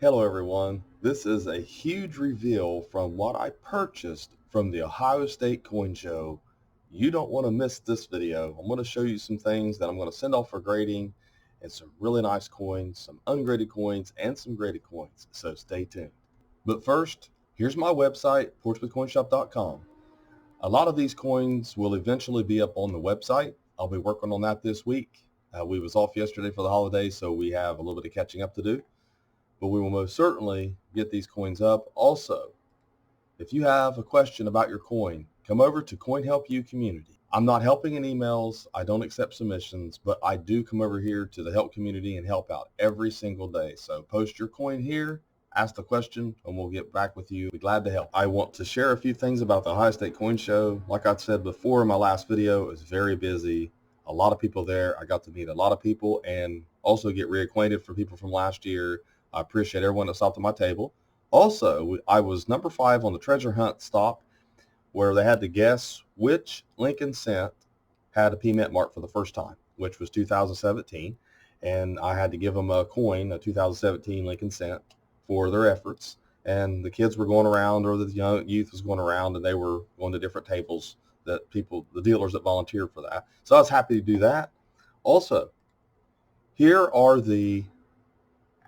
Hello everyone, this is a huge reveal from what I purchased from the Ohio State Coin Show. You don't want to miss this video. I'm going to show you some things that I'm going to send off for grading and some really nice coins, some ungraded coins, and some graded coins, so stay tuned. But first, here's my website, portsmouthcoinshop.com. A lot of these coins will eventually be up on the website. I'll be working on that this week. We was off yesterday for the holidays, so we have a little bit of catching up to do. But we will most certainly get these coins up. Also, if you have a question about your coin, come over to Coin Help You community. I'm not helping in emails. I don't accept submissions, but I do come over here to the help community and help out every single day. So post your coin here, ask the question, and we'll get back with you. Be glad to help. I want to share a few things about the Ohio State Coin Show. Like I said before in my last video, it was very busy. A lot of people there. I got to meet a lot of people and also get reacquainted for people from last year. I appreciate everyone that stopped at my table. Also, I was number 5 on the treasure hunt stop where they had to guess which Lincoln cent had a P mint mark for the first time, which was 2017. And I had to give them a coin, a 2017 Lincoln cent, for their efforts. And the kids were going around, or the young youth was going around, and they were going to different tables that people, the dealers that volunteered for that. So I was happy to do that. Also, here are the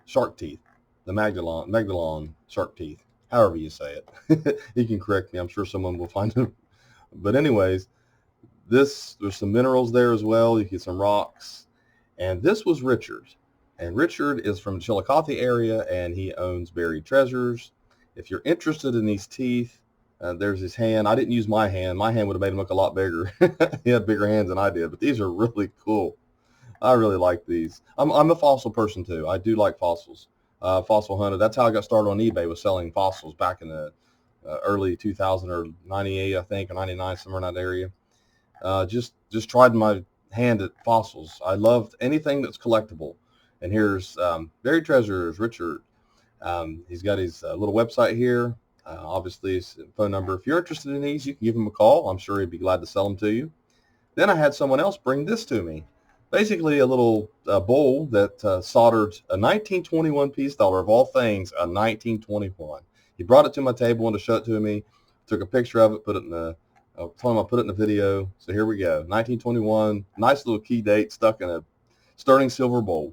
shark teeth, the Magdalon shark teeth, however you say it. You can correct me. I'm sure someone will find it. But anyways, there's some minerals there as well. You get some rocks. And this was Richard. And Richard is from the Chillicothe area, and he owns Buried Treasures. If you're interested in these teeth, there's his hand. I didn't use my hand. My hand would have made him look a lot bigger. He had bigger hands than I did, but these are really cool. I really like these. I'm a fossil person too. I do like fossils. Fossil hunter. That's how I got started on eBay, was selling fossils back in the early 2000 or 98, I think, or 99, somewhere in that area. Just tried my hand at fossils. I loved anything that's collectible. And here's Buried Treasures, Richard. He's got his little website here. Obviously, his phone number. If you're interested in these, you can give him a call. I'm sure he'd be glad to sell them to you. Then I had someone else bring this to me. Basically a little bowl that soldered a 1921 peace dollar, of all things, a 1921. He brought it to my table, wanted to show it to me, took a picture of it, put it in the, I told him I'll put it in the video. So here we go, 1921, nice little key date stuck in a sterling silver bowl.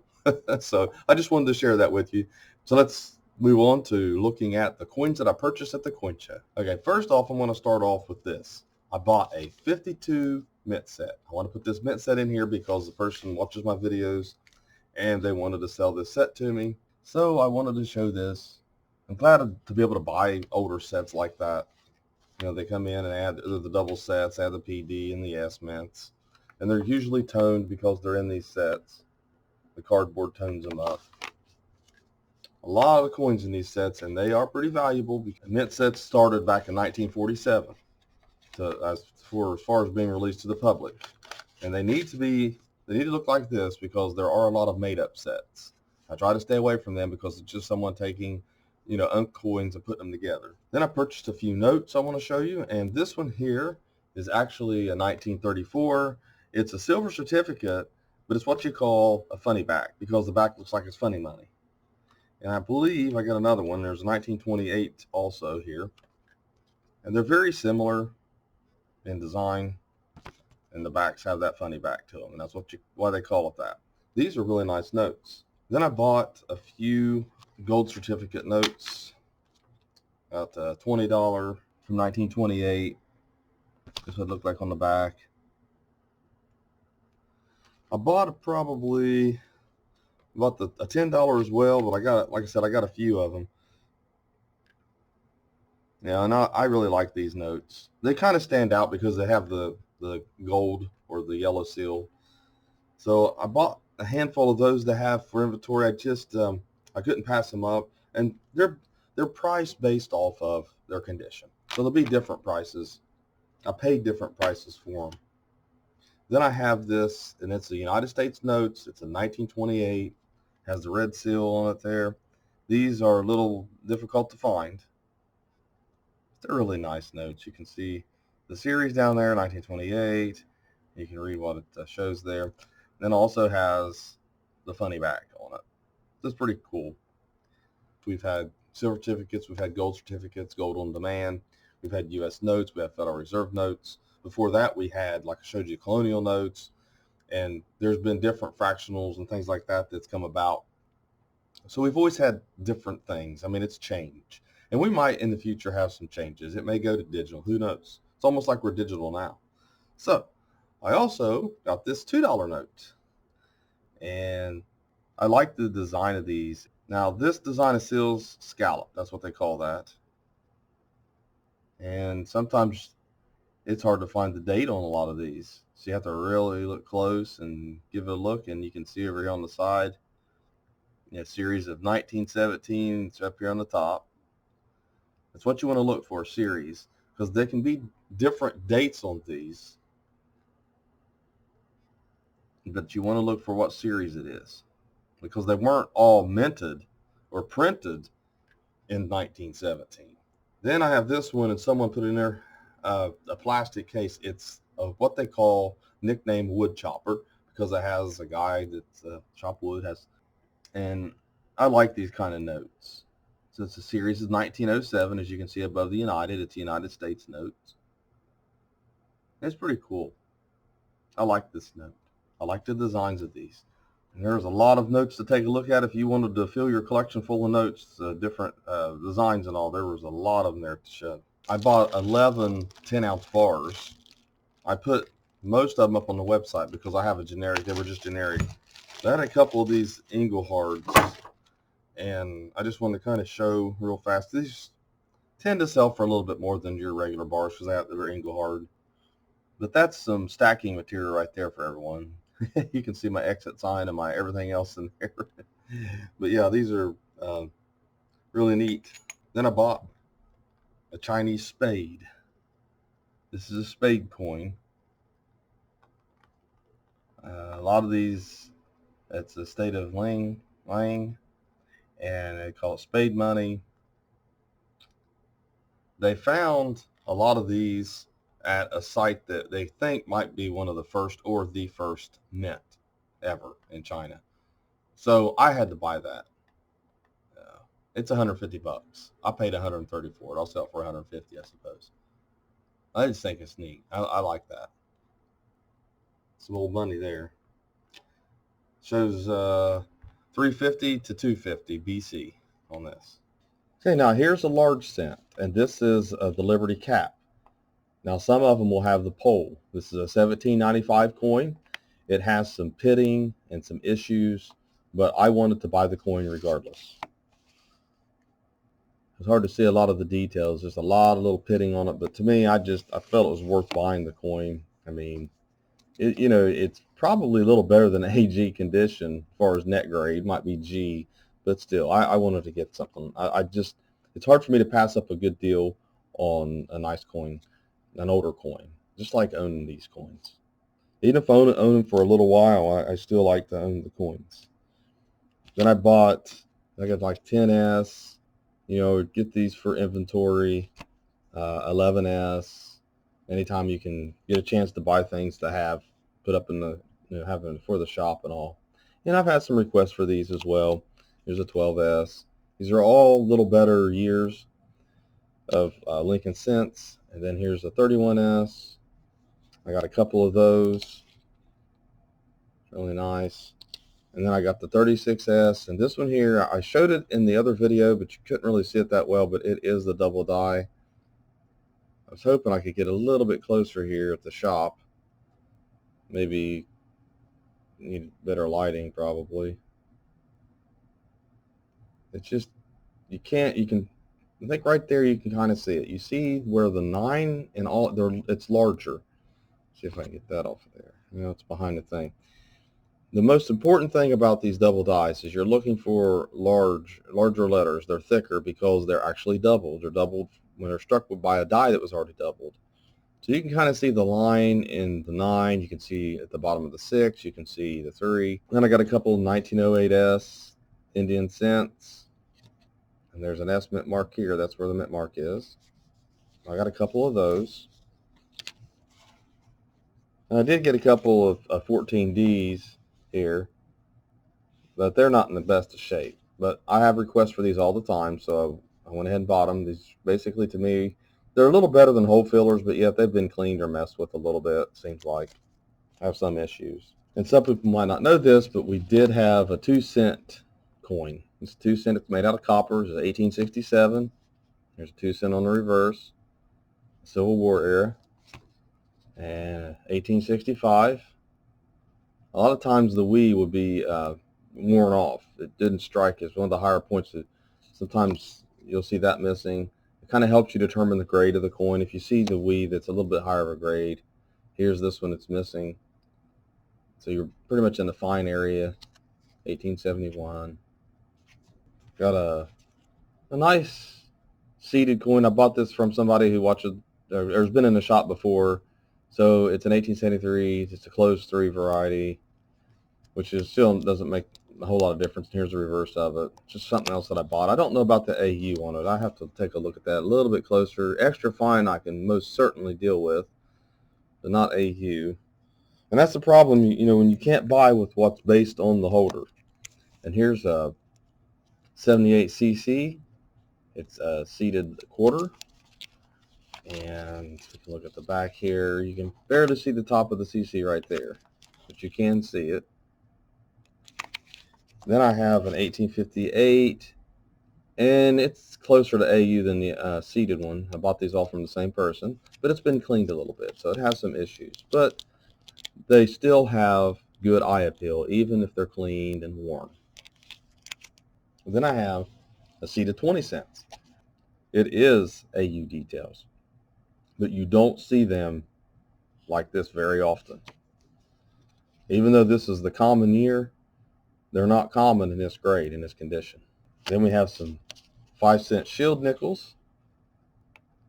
So I just wanted to share that with you. So let's move on to looking at the coins that I purchased at the coin show. Okay, first off, I'm going to start off with this. I bought a 52 mint set. I want to put this mint set in here because the person watches my videos and they wanted to sell this set to me. So I wanted to show this. I'm glad to be able to buy older sets like that. You know, they come in and add the double sets, add the PD and the S mints. And they're usually toned because they're in these sets. The cardboard tones them up. A lot of coins in these sets, and they are pretty valuable. Mint sets started back in 1947. As far as being released to the public, and they need to look like this because there are a lot of made-up sets. I try to stay away from them because it's just someone taking, coins and putting them together. Then I purchased a few notes I want to show you, and this one here is actually a 1934. It's a silver certificate, but it's what you call a funny back because the back looks like it's funny money. And I believe I got another one. There's a 1928 also here, and they're very similar in design, and the backs have that funny back to them, and that's why they call it that. These are really nice notes. Then I bought a few gold certificate notes, about $20 from 1928. This would look like on the back. I bought probably about a $10 as well, but I got, like I said, I got a few of them. Yeah, and I really like these notes. They kind of stand out because they have the gold or the yellow seal. So I bought a handful of those to have for inventory. I couldn't pass them up, and they're priced based off of their condition. So there'll be different prices. I paid different prices for them. Then I have this, and it's the United States notes. It's a 1928, has the red seal on it there. These are a little difficult to find. They're really nice notes. You can see the series down there, 1928. You can read what it shows there. Then also has the funny back on it. That's pretty cool. We've had silver certificates, we've had gold certificates, gold on demand. We've had U.S. notes, we have Federal Reserve notes. Before that, we had, like I showed you, colonial notes, and there's been different fractionals and things like that that's come about. So we've always had different things. I mean, it's change. And we might in the future have some changes. It may go to digital. Who knows? It's almost like we're digital now. So I also got this $2 note. And I like the design of these. Now, this design of seals scallop. That's what they call that. And sometimes it's hard to find the date on a lot of these. So you have to really look close and give it a look. And you can see over here on the side, series of 1917. It's up here on the top. That's what you want to look for, series, because there can be different dates on these, but you want to look for what series it is, because they weren't all minted or printed in 1917. Then I have this one, and someone put in there a plastic case. It's what they call nickname wood chopper, because it has a guy that's chop wood has, and I like these kind of notes. So it's a series of 1907, as you can see above the United. It's United States notes. It's pretty cool. I like this note. I like the designs of these. And there's a lot of notes to take a look at if you wanted to fill your collection full of notes, different designs and all. There was a lot of them there to show. I bought 11 10-ounce bars. I put most of them up on the website because I have a generic. They were just generic. I had a couple of these Englehards, and I just wanted to kind of show real fast. These tend to sell for a little bit more than your regular bars because they're Englehard. But that's some stacking material right there for everyone. You can see my exit sign and my everything else in there. But yeah, these are really neat. Then I bought a Chinese spade. This is a spade coin. A lot of these, it's a state of Lang, and they call it spade money. They found a lot of these at a site that they think might be one of the first or the first mint ever in China. So I had to buy that. It's 150 bucks. I paid 130 for it. I'll sell it for 150, I suppose. I just think it's neat. I like that. Some old money there. Shows 350 to 250 BC on this. Okay, now here's a large cent, and this is the Liberty cap. Now some of them will have the pole. This is a 1795 coin. It has some pitting and some issues, but I wanted to buy the coin regardless. It's hard to see a lot of the details. There's a lot of little pitting on it, but to me, I felt it was worth buying the coin. I mean, it's probably a little better than AG condition as far as net grade. Might be G, but still, I wanted to get something. It's hard for me to pass up a good deal on a nice coin, an older coin. Just like owning these coins. Even if I own them for a little while, I still like to own the coins. Then I got like 10S. Get these for inventory. 11S. Anytime you can get a chance to buy things to have put up in the having for the shop and all. And I've had some requests for these as well. Here's a 12S. These are all a little better years of Lincoln cents. And then here's a 31S. I got a couple of those. Really nice. And then I got the 36S, and this one here, I showed it in the other video, but you couldn't really see it that well, but it is the double die. I was hoping I could get a little bit closer here at the shop. Maybe need better lighting, probably. It's just, I think right there you can kind of see it. You see where the 9 and all, it's larger. See if I can get that off of there. It's behind the thing. The most important thing about these double dies is you're looking for larger letters. They're thicker because they're actually doubled. They're doubled when they're struck by a die that was already doubled. So you can kind of see the line in the 9. You can see at the bottom of the 6. You can see the 3. Then I got a couple of 1908S Indian cents. And there's an S mint mark here. That's where the mint mark is. I got a couple of those. And I did get a couple of 14Ds here, but they're not in the best of shape. but I have requests for these all the time, so I went ahead and bought them. These, basically, to me, they're a little better than hole fillers, but yet they've been cleaned or messed with a little bit, seems like. I have some issues. And some people might not know this, but we did have a 2-cent coin. It's 2 cent. It's made out of copper. It's 1867. There's a 2 cent on the reverse. Civil War era. And 1865. A lot of times the "we" would be worn off. It didn't strike as one of the higher points. Sometimes you'll see that missing. It kind of helps you determine the grade of the coin. If you see the "we" that's a little bit higher of a grade, here's this one that's missing. So you're pretty much in the fine area. 1871. Got a nice seeded coin. I bought this from somebody who watches or has been in the shop before. So it's an 1873. It's a closed 3 variety, which is still doesn't make a whole lot of difference. Here's the reverse of it. Just something else that I bought. I don't know about the AU on it. I have to take a look at that a little bit closer. Extra fine I can most certainly deal with, but not AU. And that's the problem, when you can't buy with what's based on the holder. And here's a 78cc. It's a seated quarter. And if you can look at the back here, you can barely see the top of the CC right there, but you can see it. Then I have an 1858, and it's closer to AU than the seated one. I bought these all from the same person, but it's been cleaned a little bit, so it has some issues. But they still have good eye appeal, even if they're cleaned and worn. Then I have a seated 20 cents. It is AU details, but you don't see them like this very often. Even though this is the common year, they're not common in this grade, in this condition. Then we have some 5-cent shield nickels,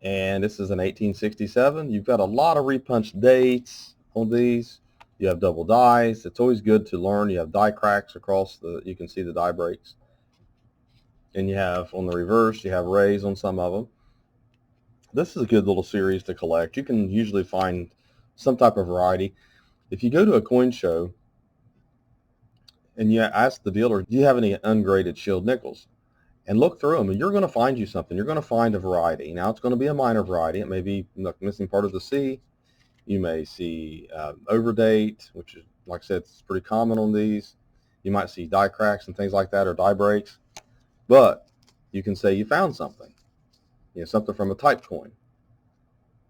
and this is an 1867. You've got a lot of repunched dates on these. You have double dies. It's always good to learn. You have die cracks across you can see the die breaks. And you have, on the reverse, you have rays on some of them. This is a good little series to collect. You can usually find some type of variety. If you go to a coin show and you ask the dealer, do you have any ungraded shield nickels? And look through them, and you're going to find you something. You're going to find a variety. Now, it's going to be a minor variety. It may be missing part of the C. You may see overdate, which is, like I said, it's pretty common on these. You might see die cracks and things like that, or die breaks. But you can say you found something, something from a type coin.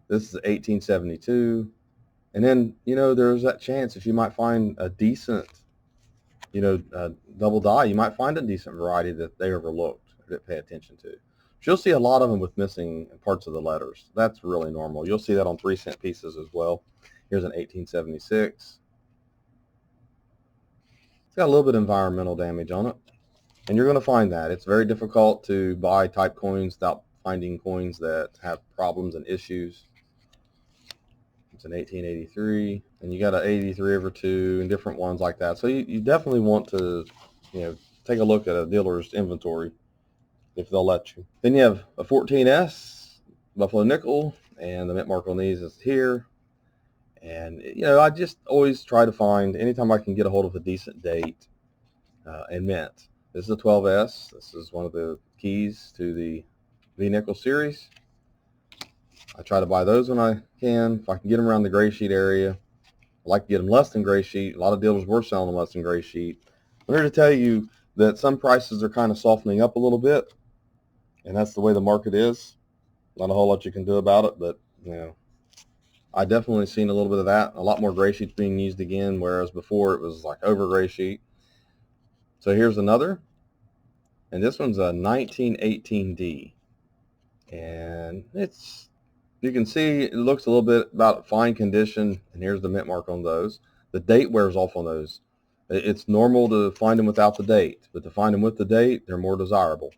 This is 1872. And then, there's that chance if you might find a decent, double die, you might find a decent variety that they overlooked or didn't pay attention to. But you'll see a lot of them with missing parts of the letters. That's really normal. You'll see that on 3-cent pieces as well. Here's an 1876. It's got a little bit of environmental damage on it. And you're going to find that. It's very difficult to buy type coins without finding coins that have problems and issues. It's an 1883, and you got an 83/2 and different ones like that. So you definitely want to, take a look at a dealer's inventory if they'll let you. Then you have a 14S Buffalo nickel, and the mint mark on these is here. And I just always try to find, anytime I can get a hold of a decent date and mint. This is a 12S. This is one of the keys to the V-nickel series. I try to buy those when I can. If I can get them around the gray sheet area, I like to get them less than gray sheet. A lot of dealers were selling them less than gray sheet. I'm here to tell you that some prices are kind of softening up a little bit, and that's the way the market is. Not a whole lot you can do about it, but I definitely seen a little bit of that. A lot more gray sheets being used again, whereas before it was like over gray sheet. So here's another, and this one's a 1918D, and you can see it looks a little bit about fine condition, and here's the mint mark on those. The date wears off on those. It's normal to find them without the date, but to find them with the date, they're more desirable.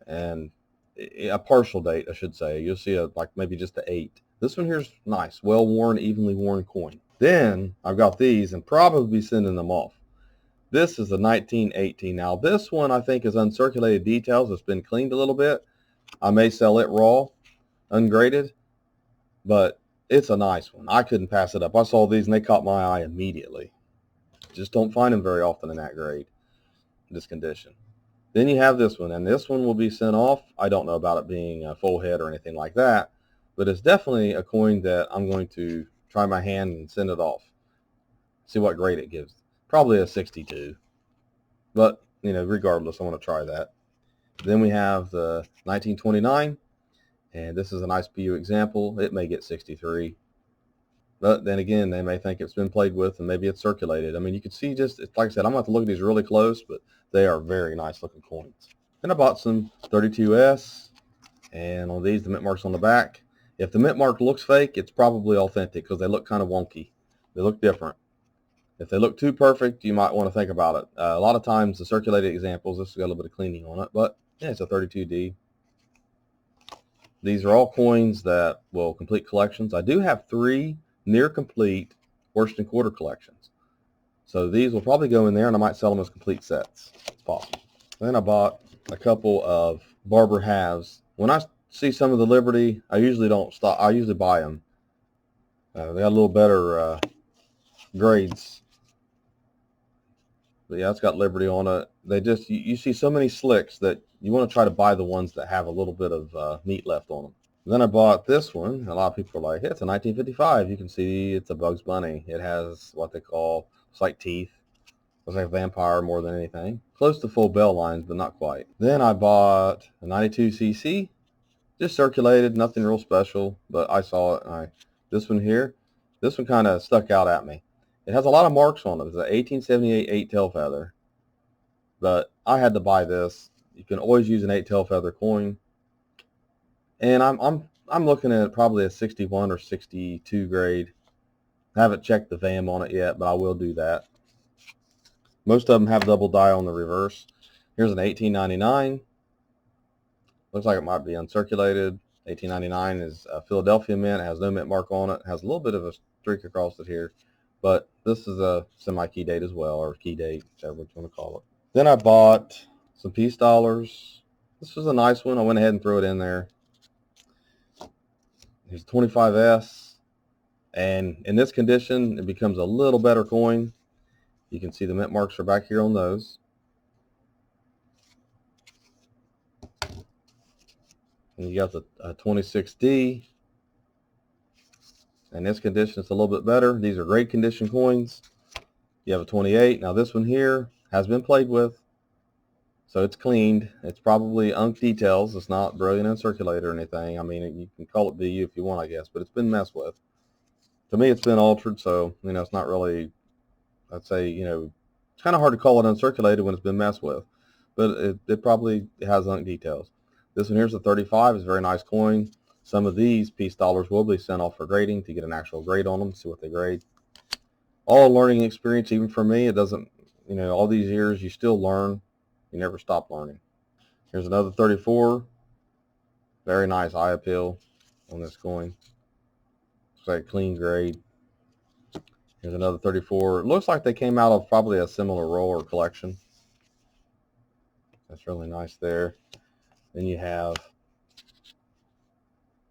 And a partial date, I should say. You'll see like maybe just the 8. This one here's nice, well-worn, evenly worn coin. Then I've got these, and probably be sending them off. This is a 1918. Now this one I think is uncirculated details. It's been cleaned a little bit. I may sell it raw, ungraded, but it's a nice one. I couldn't pass it up. I saw these and they caught my eye immediately. Just don't find them very often in that grade, this condition. Then you have this one, and this one will be sent off. I don't know about it being a full head or anything like that, but it's definitely a coin that I'm going to try my hand and send it off. See what grade it gives. Probably a 62, but regardless, I want to try that. Then we have the 1929, and this is a nice PU example. It may get 63. But then again, they may think it's been played with and maybe it's circulated. I mean, you can see just, like I said, I'm going to have to look at these really close, but they are very nice looking coins. Then I bought some 32S, and on these, the mint mark's on the back. If the mint mark looks fake, it's probably authentic because they look kind of wonky. They look different. If they look too perfect, you might want to think about it. A lot of times, the circulated examples, this has got a little bit of cleaning on it, but yeah, it's a 32D. These are all coins that will complete collections. I do have 3 near complete Worsted quarter collections. So these will probably go in there, and I might sell them as complete sets. It's possible. Then I bought a couple of Barber Halves. When I see some of the Liberty, I usually don't stop. I usually buy them. They got a little better grades. But yeah, it's got Liberty on it. They just, you see so many slicks that you want to try to buy the ones that have a little bit of meat left on them. Then I bought this one. A lot of people are like, hey, it's a 1955. You can see it's a Bugs Bunny. It has what they call, it's like teeth. It's like a vampire more than anything. Close to full bell lines, but not quite. Then I bought a 92cc. Just circulated, nothing real special, but I saw it. And this one here, this one kind of stuck out at me. It has a lot of marks on it. It's an 1878 8-tail feather. But I had to buy this. You can always use an 8-tail feather coin. And I'm looking at probably a 61 or 62 grade. I haven't checked the VAM on it yet, but I will do that. Most of them have double die on the reverse. Here's an 1899. Looks like it might be uncirculated. 1899 is a Philadelphia mint. It has no mint mark on it. It has a little bit of a streak across it here. But this is a semi-key date as well, or key date, whichever you want to call it. Then I bought some peace dollars. This was a nice one. I went ahead and threw it in there. Here's 25S. And in this condition, it becomes a little better coin. You can see the mint marks are back here on those. And you got the 26D. In this condition, it's a little bit better. These are great condition coins. You have a 28. Now this one here has been played with. So it's cleaned. It's probably unk details. It's not brilliant uncirculated or anything. I mean, you can call it BU if you want, I guess, but it's been messed with. To me, it's been altered, so, it's not really, I'd say, it's kind of hard to call it uncirculated when it's been messed with. But it probably has unk details. This one here's a 35. It's a very nice coin. Some of these peace dollars will be sent off for grading to get an actual grade on them, see what they grade. All a learning experience, even for me. It doesn't, all these years, you still learn. You never stop learning. Here's another 34. Very nice eye appeal on this coin. It's like a clean grade. Here's another 34. It looks like they came out of probably a similar roll or collection. That's really nice there. Then you have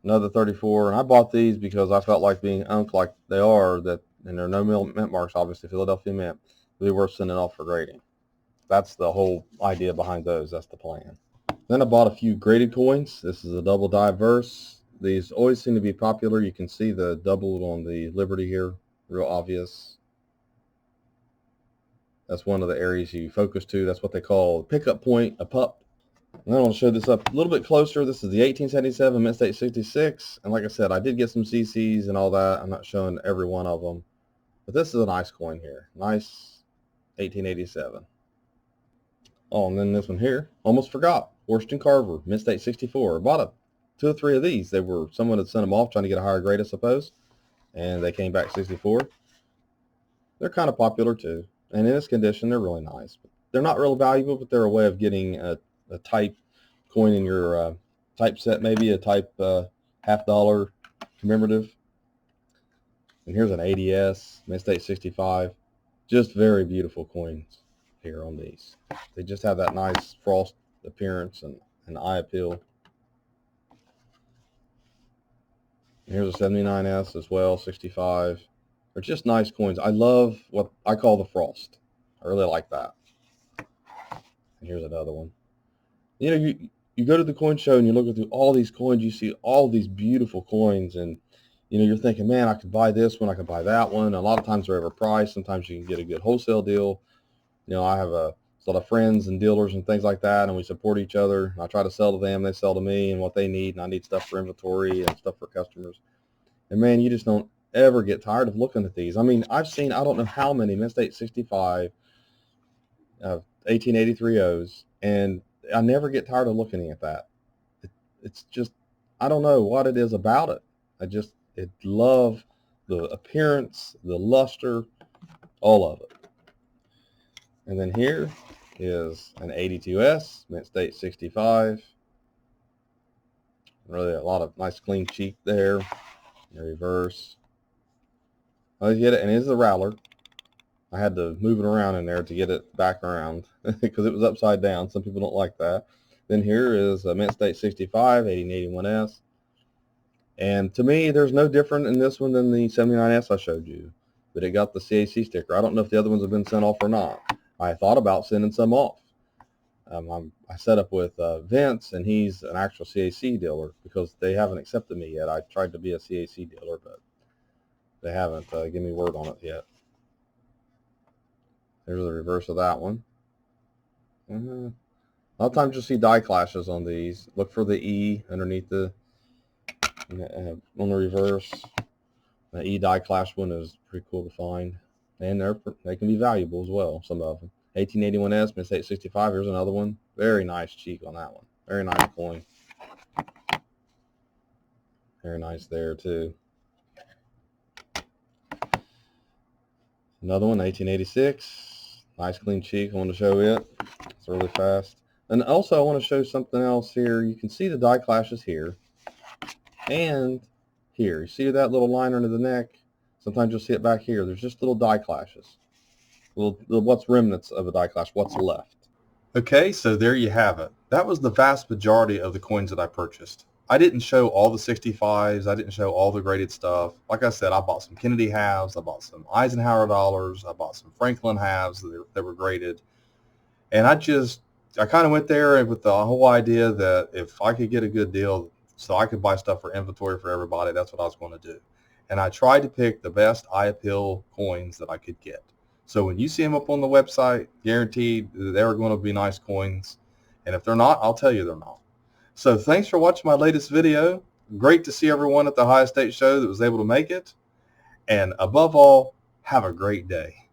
another 34. And I bought these because I felt like being unked like they are, and there are no mint marks, obviously, Philadelphia mint, would be worth sending off for grading. That's the whole idea behind those. That's the plan. Then I bought a few graded coins. This is a double die verse. These always seem to be popular. You can see the doubled on the Liberty here, real obvious. That's one of the areas you focus to. That's what they call pickup point, a pup. And then I'll show this up a little bit closer. This is the 1877 mint state 66. And like I said, I did get some CCs and all that. I'm not showing every one of them. But this is a nice coin here. Nice 1887. Oh, and then this one here, almost forgot. Worsted Carver, mint state 64. I bought 2 or 3 of these. Someone had sent them off trying to get a higher grade, I suppose. And they came back 64. They're kind of popular too. And in this condition, they're really nice. They're not real valuable, but they're a way of getting a type coin in your type set, maybe a type $50 commemorative. And here's an 80S, mint state 65. Just very beautiful coins here on these. They just have that nice frost appearance and eye appeal. And here's a 79S as well, 65. They're just nice coins. I love what I call the frost. I really like that. And here's another one. You know, you go to the coin show and you're looking through all these coins, you see all these beautiful coins, and you know, you're thinking, man, I could buy this one, I could buy that one. A lot of times they're overpriced. Sometimes you can get a good wholesale deal. You know, I have a lot of friends and dealers and things like that, and we support each other. I try to sell to them, they sell to me and what they need, and I need stuff for inventory and stuff for customers. And man, you just don't ever get tired of looking at these. I mean, I've seen, I don't know how many Mint State 65 1883 O's, and I never get tired of looking at that. It's just, I don't know what it is about it. I love the appearance, the luster, all of it. And then here is an 82S, Mint State 65. Really a lot of nice clean cheek there. The reverse. Oh, you get it, and it is the Rattler. I had to move it around in there to get it back around because it was upside down. Some people don't like that. Then here is a Mint State 65, 1881S. And to me, there's no different in this one than the 79S I showed you. But it got the CAC sticker. I don't know if the other ones have been sent off or not. I thought about sending some off. I set up with Vince, and he's an actual CAC dealer because they haven't accepted me yet. I tried to be a CAC dealer, but they haven't given me word on it yet. There's the reverse of that one. A lot of times you'll see die clashes on these. Look for the E underneath the on the reverse. The E die clash one is pretty cool to find, and they can be valuable as well. Some of them. 1881S, Mint State 65. Here's another one. Very nice cheek on that one. Very nice coin. Very nice there too. Another one, 1886. Nice clean cheek. I want to show it. It's really fast. And also I want to show something else here. You can see the die clashes here and here. You see that little line under the neck? Sometimes you'll see it back here. There's just little die clashes. What's remnants of a die clash, what's left. Okay, so there you have it. That was the vast majority of the coins that I purchased. I didn't show all the 65s. I didn't show all the graded stuff. Like I said, I bought some Kennedy halves. I bought some Eisenhower dollars. I bought some Franklin halves that were graded. And I kind of went there with the whole idea that if I could get a good deal so I could buy stuff for inventory for everybody, that's what I was going to do. And I tried to pick the best eye appeal coins that I could get. So when you see them up on the website, guaranteed they're going to be nice coins. And if they're not, I'll tell you they're not. So thanks for watching my latest video. Great to see everyone at the Ohio State show that was able to make it. And above all, have a great day.